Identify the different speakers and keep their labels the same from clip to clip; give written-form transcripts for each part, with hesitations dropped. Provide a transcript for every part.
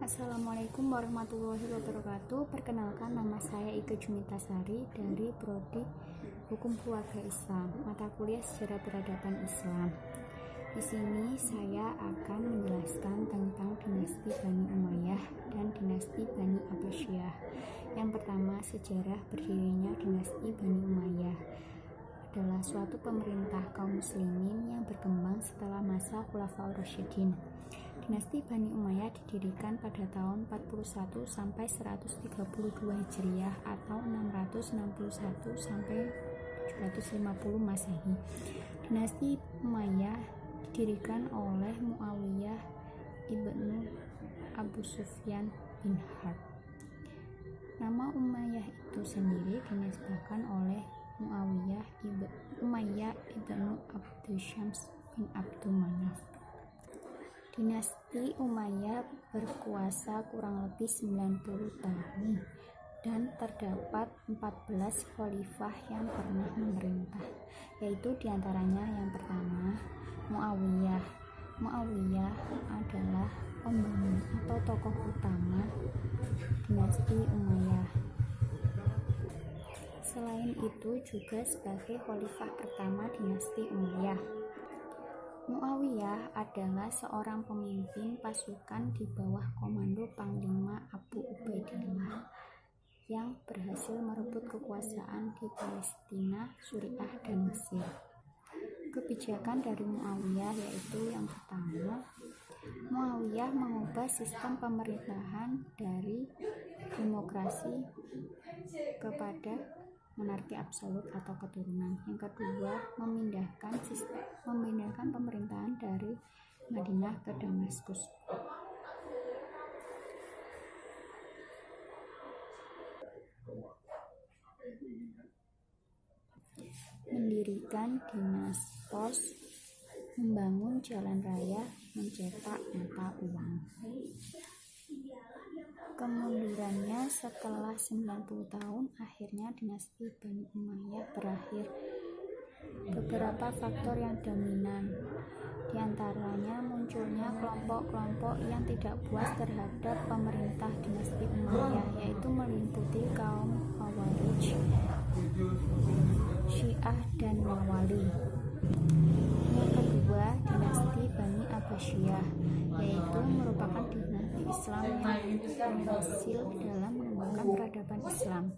Speaker 1: Assalamualaikum warahmatullahi wabarakatuh. Perkenalkan, nama saya Ike Jumitasari dari Prodi Hukum Keluarga Islam, mata kuliah Sejarah Peradaban Islam. Di sini saya akan menjelaskan tentang dinasti Bani Umayyah dan dinasti Bani Abbasiyah. Yang pertama, sejarah berdirinya dinasti Bani Umayyah adalah suatu pemerintah kaum muslimin yang berkembang setelah masa Khulafaur Rasyidin. Dinasti Bani Umayyah didirikan pada tahun 41 sampai 132 Hijriah atau 661 sampai 750 Masehi. Dinasti Umayyah didirikan oleh Muawiyah ibnu Abu Sufyan bin Harb. Nama Umayyah itu sendiri dinisbahkan oleh Muawiyah ibnu Abdul Syams bin Abdul Manaf. Dinasti Umayyah berkuasa kurang lebih 90 tahun dan terdapat 14 khalifah yang pernah memerintah, yaitu diantaranya yang pertama Muawiyah. Muawiyah adalah pembangun atau tokoh utama dinasti Umayyah. Selain itu juga sebagai khalifah pertama dinasti Umayyah. Muawiyah adalah seorang pemimpin pasukan di bawah komando Panglima Abu Ubaidillah yang berhasil merebut kekuasaan di Palestina, Suriah, dan Mesir. Kebijakan dari Muawiyah yaitu yang pertama, Muawiyah mengubah sistem pemerintahan dari demokrasi kepada monarki absolut atau keturunan. Yang kedua, memindahkan pemerintahan dari Madinah ke Damaskus. Mendirikan dinas pos, membangun jalan raya, mencetak mata uang. Kemundurannya setelah 90 tahun, akhirnya dinasti Bani Umayyah berakhir. Beberapa faktor yang dominan, diantaranya munculnya kelompok-kelompok yang tidak puas terhadap pemerintah dinasti Umayyah, yaitu meliputi kaum Khawarij, Syiah, dan Mawali. Yang kedua, dinasti Bani Abbasiyah, yaitu merupakan dinasti Islam yang berhasil dalam mengembangkan peradaban Islam.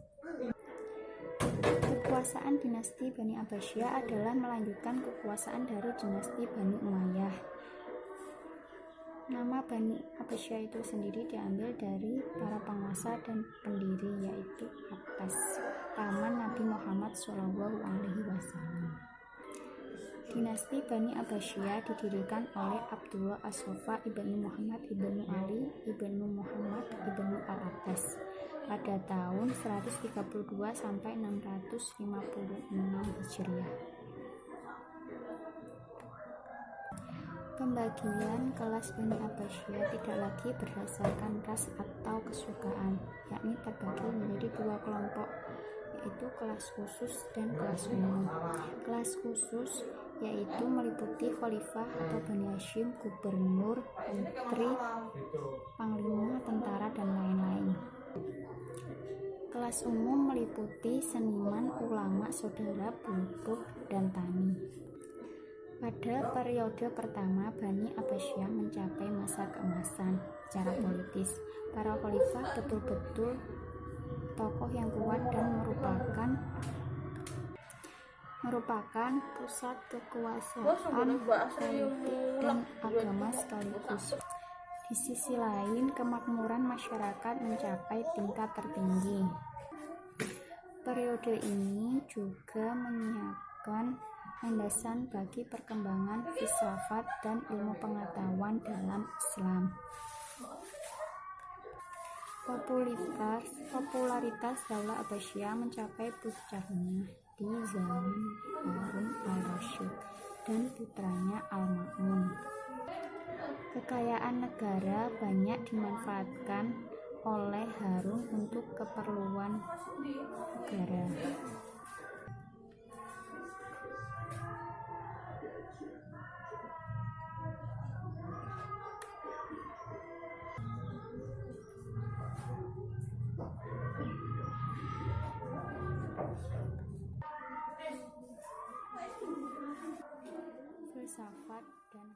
Speaker 1: Kekuasaan dinasti Bani Abbasiyah adalah melanjutkan kekuasaan dari dinasti Bani Umayyah. Nama Bani Abbasiyah itu sendiri diambil dari para penguasa dan pendiri, yaitu Abbas, paman Nabi Muhammad SAW. Dinasti Bani Abbasiyah didirikan oleh Abdullah As-Sofa ibnu Muhammad ibnu Ali ibnu Muhammad ibnu Al-Abbas pada tahun 132 sampai 656 Hijriah. Pembagian kelas Bani Abbasiyah tidak lagi berdasarkan ras atau kesukaan, yakni terbagi menjadi dua kelompok, yaitu kelas khusus dan kelas umum. Kelas khusus yaitu meliputi khalifah atau Bani Hashim, gubernur, menteri, panglima, tentara, dan lain-lain. Kelas umum meliputi seniman, ulama, saudara, buruh, dan tani. Pada periode pertama, Bani Abbasiyah mencapai masa keemasan secara politis. Para khalifah betul-betul tokoh yang kuat dan merupakan pusat kekuasaan politik dan agama sekaligus. Di sisi lain, kemakmuran masyarakat mencapai tingkat tertinggi. Periode ini juga menyiapkan landasan bagi perkembangan filsafat dan ilmu pengetahuan dalam Islam. Popularitas Daulah Abbasiyah mencapai puncaknya di zaman Harun al-Rasyid dan putranya Al-Ma'mun. Kekayaan negara banyak dimanfaatkan oleh Harun untuk keperluan negara. filsafat dan